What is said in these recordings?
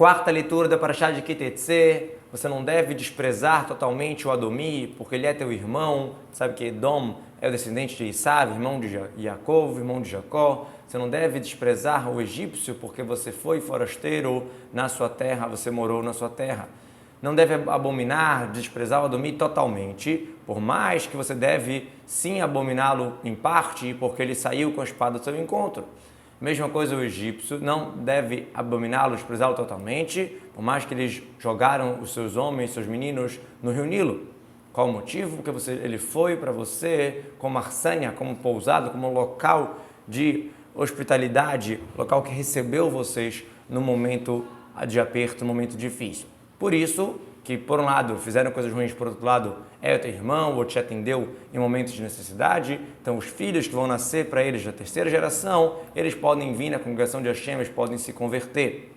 quarta leitura da Parashá de Ki Tetzé, você não deve desprezar totalmente o Adomi, porque ele é teu irmão. Sabe que Edom é o descendente de Isav, irmão de Yaakov, irmão de Jacó. Você não deve desprezar o egípcio, porque você foi forasteiro na sua terra, você morou na sua terra. Não deve abominar, desprezar o Adomi totalmente, por mais que você deve sim abominá-lo em parte, porque ele saiu com a espada do seu encontro. Mesma coisa o egípcio, não deve abominá-lo, desprezá-lo totalmente, por mais que eles jogaram os seus homens, seus meninos no rio Nilo. Qual o motivo? Porque ele foi para você como arsânia, como pousada, como local de hospitalidade, local que recebeu vocês no momento de aperto, no momento difícil. Por isso, que por um lado fizeram coisas ruins, por outro lado é o teu irmão ou te atendeu em momentos de necessidade, então os filhos que vão nascer para eles da terceira geração, eles podem vir na congregação de Hashem, eles podem se converter.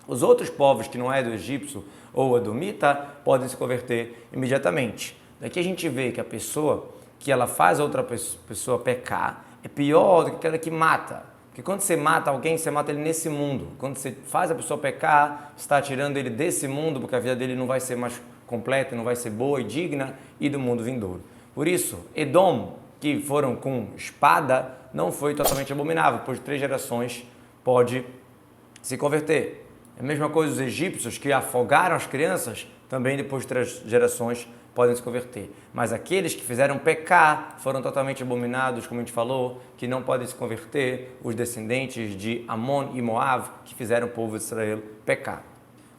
Os outros povos que não é do egípcio ou adomita podem se converter imediatamente. Daqui a gente vê que a pessoa que ela faz a outra pessoa pecar é pior do que aquela que mata. Porque quando você mata alguém, você mata ele nesse mundo. Quando você faz a pessoa pecar, você está tirando ele desse mundo, porque a vida dele não vai ser mais completa, não vai ser boa e digna, e do mundo vindouro. Por isso, Edom, que foram com espada, não foi totalmente abominável. Depois de 3 gerações, pode se converter. É a mesma coisa os egípcios, que afogaram as crianças, também depois de 3 gerações, podem se converter. Mas aqueles que fizeram pecar foram totalmente abominados, como a gente falou, que não podem se converter, os descendentes de Amon e Moav, que fizeram o povo de Israel pecar.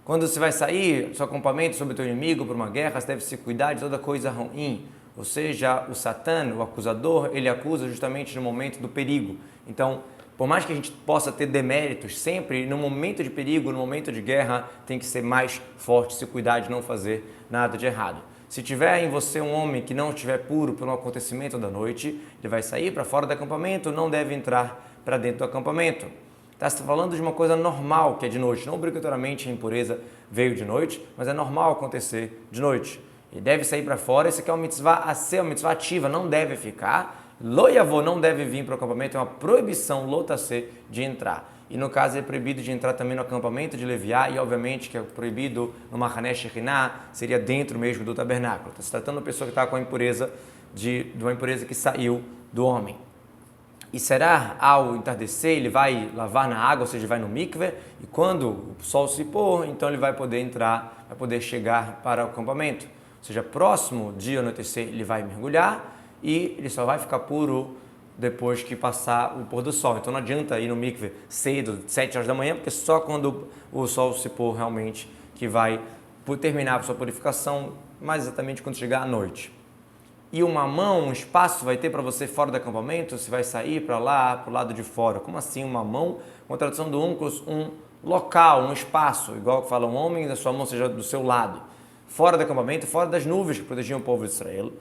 Quando você vai sair do seu acampamento sobre o teu inimigo para uma guerra, você deve se cuidar de toda coisa ruim. Ou seja, o Satã, o acusador, ele acusa justamente no momento do perigo. Então, por mais que a gente possa ter deméritos, sempre no momento de perigo, no momento de guerra, tem que ser mais forte, se cuidar de não fazer nada de errado. Se tiver em você um homem que não estiver puro por um acontecimento da noite, ele vai sair para fora do acampamento, não deve entrar para dentro do acampamento. Está falando de uma coisa normal que é de noite, não obrigatoriamente a impureza veio de noite, mas é normal acontecer de noite. Ele deve sair para fora, esse aqui é uma mitzvah a ser, uma mitzvah ativa, não deve ficar. Lo yavô não deve vir para o acampamento, é uma proibição lotacê de entrar. E no caso é proibido de entrar também no acampamento de Leviá e obviamente que é proibido no Mahané Shekhinah, seria dentro mesmo do tabernáculo. Está se tratando de uma pessoa que está com a impureza, de uma impureza que saiu do homem. E será ao entardecer, ele vai lavar na água, ou seja, vai no mikveh, e quando o sol se pôr, então ele vai poder entrar, vai poder chegar para o acampamento. Ou seja, próximo dia anoitecer ele vai mergulhar e ele só vai ficar puro depois que passar o pôr do sol. Então não adianta ir no mikveh cedo, 7 horas da manhã, porque só quando o sol se pôr realmente que vai terminar a sua purificação, mais exatamente quando chegar à noite. E uma mão, um espaço vai ter para você fora do acampamento, você vai sair para lá, para o lado de fora. Como assim uma mão? Com a tradução do Unclus, um local, um espaço, igual que fala um homem, a sua mão seja do seu lado. Fora do acampamento, fora das nuvens que protegiam o povo de Israel.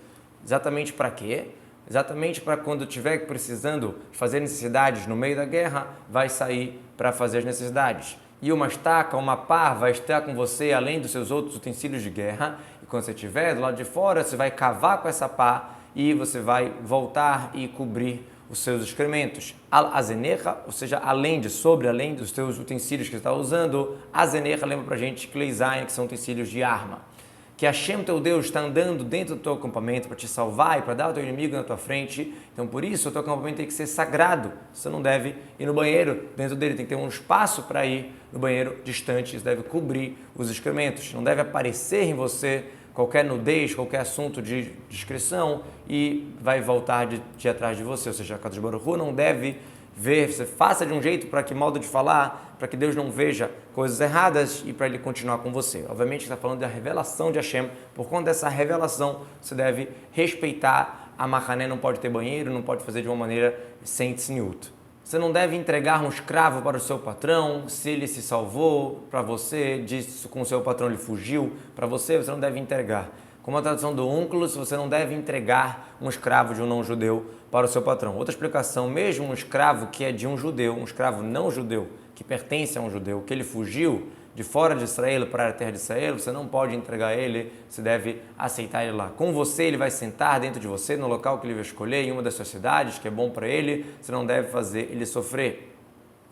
Exatamente para quê? Exatamente para quando estiver precisando fazer necessidades no meio da guerra, vai sair para fazer as necessidades. E uma estaca, uma pá vai estar com você além dos seus outros utensílios de guerra. E quando você estiver do lado de fora, você vai cavar com essa pá e você vai voltar e cobrir os seus excrementos. Azenecha, ou seja, além dos teus utensílios que você está usando, azenecha lembra para a gente Kleizain, que são utensílios de arma. Que Hashem, teu Deus, está andando dentro do teu acampamento para te salvar e para dar o teu inimigo na tua frente. Então, por isso, o teu acampamento tem que ser sagrado. Você não deve ir no banheiro dentro dele, tem que ter um espaço para ir no banheiro distante. Você deve cobrir os excrementos. Não deve aparecer em você qualquer nudez, qualquer assunto de discrição e vai voltar de atrás de você. Ou seja, a Kadosh Baruch Hu não deve ver, você faça de um jeito para que modo de falar, para que Deus não veja coisas erradas e para ele continuar com você. Obviamente está falando da revelação de Hashem, por conta dessa revelação você deve respeitar a Mahané, não pode ter banheiro, não pode fazer de uma maneira sem tzniut. Você não deve entregar um escravo para o seu patrão, se ele se salvou para você, disse com o seu patrão ele fugiu para você, você não deve entregar. Como a tradução do Unclus, você não deve entregar um escravo de um não-judeu para o seu patrão. Outra explicação, mesmo um escravo que é de um judeu, um escravo não-judeu, que pertence a um judeu, que ele fugiu de fora de Israel para a terra de Israel, você não pode entregar ele, você deve aceitar ele lá. Com você, ele vai sentar dentro de você, no local que ele vai escolher, em uma das suas cidades, que é bom para ele, você não deve fazer ele sofrer.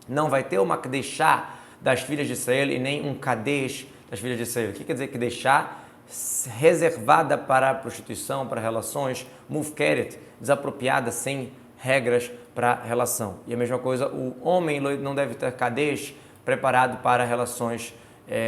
Não vai ter uma Kdeshá das filhas de Israel e nem um kadesh das filhas de Israel. O que quer dizer que deixar reservada para a prostituição, para relações, mufkeret, desapropriada, sem regras para a relação. E a mesma coisa, o homem não deve ter kadesh preparado para relações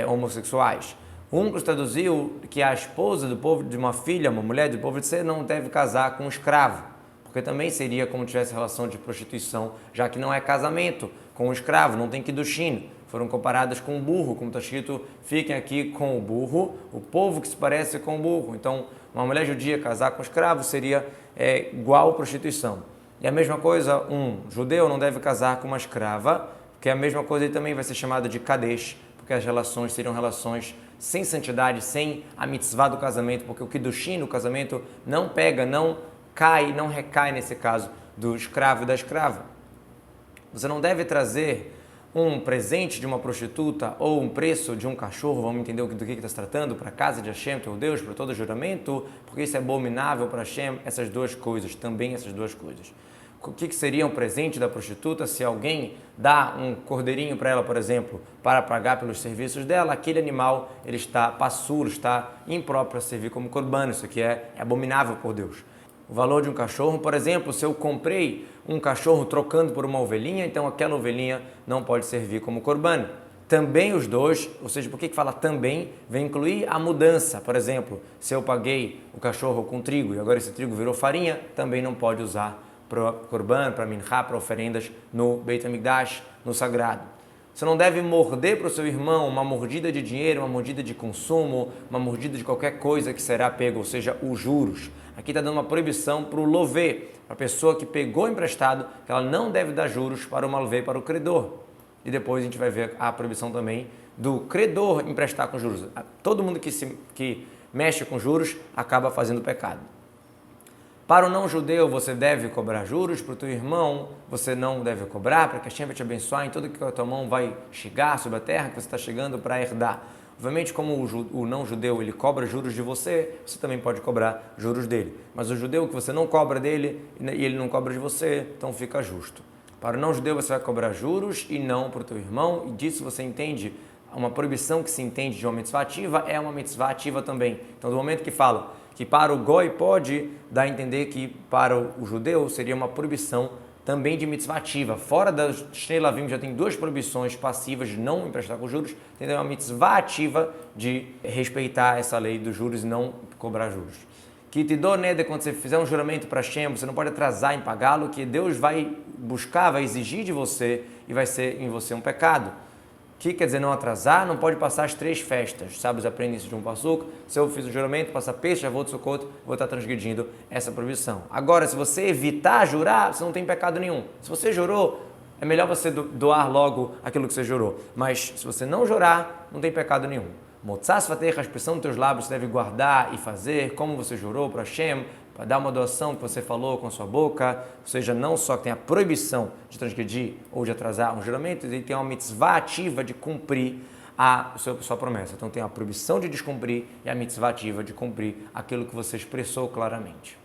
homossexuais. O Unclus traduziu que a esposa do povo de uma filha, uma mulher do povo de Israel, não deve casar com um escravo, porque também seria como tivesse relação de prostituição, já que não é casamento com um escravo, não tem kidushin. Foram comparadas com o burro, como está escrito, fiquem aqui com o burro, o povo que se parece com o burro. Então, uma mulher judia casar com um escravo seria igual prostituição. E a mesma coisa, um judeu não deve casar com uma escrava, porque a mesma coisa ele também vai ser chamado de kadesh, porque as relações seriam relações sem santidade, sem a mitzvah do casamento, porque o kidushin, o casamento, não pega, não cai, não recai nesse caso do escravo e da escrava. Você não deve trazer um presente de uma prostituta ou um preço de um cachorro, vamos entender do que está se tratando, para a casa de Hashem, teu Deus, para todo juramento, porque isso é abominável para Hashem, essas duas coisas, também essas duas coisas. O que seria um presente da prostituta se alguém dá um cordeirinho para ela, por exemplo, para pagar pelos serviços dela, aquele animal ele está passuro, está impróprio para servir como corban, isso aqui é abominável por Deus. O valor de um cachorro, por exemplo, se eu comprei um cachorro trocando por uma ovelhinha, então aquela ovelhinha não pode servir como corban. Também os dois, ou seja, por que fala também? Vem incluir a mudança. Por exemplo, se eu paguei o cachorro com trigo e agora esse trigo virou farinha, também não pode usar para corban, para minchá, para oferendas no Beit HaMikdash, no sagrado. Você não deve morder para o seu irmão uma mordida de dinheiro, uma mordida de consumo, uma mordida de qualquer coisa que será pego, ou seja, os juros. Aqui está dando uma proibição para o lovê, para a pessoa que pegou emprestado, que ela não deve dar juros para o malvê, para o credor. E depois a gente vai ver a proibição também do credor emprestar com juros. Todo mundo que mexe com juros acaba fazendo pecado. Para o não-judeu, você deve cobrar juros, para o teu irmão, você não deve cobrar, para que a Hashem vai te abençoar em tudo que a tua mão vai chegar sobre a terra que você está chegando para herdar. Obviamente, como o não-judeu ele cobra juros de você, você também pode cobrar juros dele. Mas o judeu que você não cobra dele e ele não cobra de você, então fica justo. Para o não-judeu, você vai cobrar juros e não para o teu irmão, e disso você entende uma proibição que se entende de uma mitzvah ativa, é uma mitzvah ativa também. Então, do momento que fala que para o goi pode dar a entender que para o judeu seria uma proibição também de mitzvah ativa. Fora das Shnei Lavim já tem duas proibições passivas de não emprestar com juros, tem uma mitzvah ativa de respeitar essa lei dos juros e não cobrar juros. Que te dou neder, quando você fizer um juramento para Hashem, você não pode atrasar em pagá-lo, que Deus vai buscar, vai exigir de você e vai ser em você um pecado. Que quer dizer não atrasar, não pode passar as 3 festas. Sábios aprendem isso de um passuco. Se eu fiz o juramento, passar peixe, já vou de Sukkot, vou estar transgredindo essa proibição. Agora, se você evitar jurar, você não tem pecado nenhum. Se você jurou, é melhor você doar logo aquilo que você jurou. Mas se você não jurar, não tem pecado nenhum. Motzás vateich, a expressão dos teus lábios você deve guardar e fazer como você jurou para Hashem, para dar uma doação que você falou com a sua boca, ou seja, não só que tem a proibição de transgredir ou de atrasar um juramento, ele tem uma mitzvah ativa de cumprir a sua promessa. Então tem a proibição de descumprir e a mitzvah ativa de cumprir aquilo que você expressou claramente.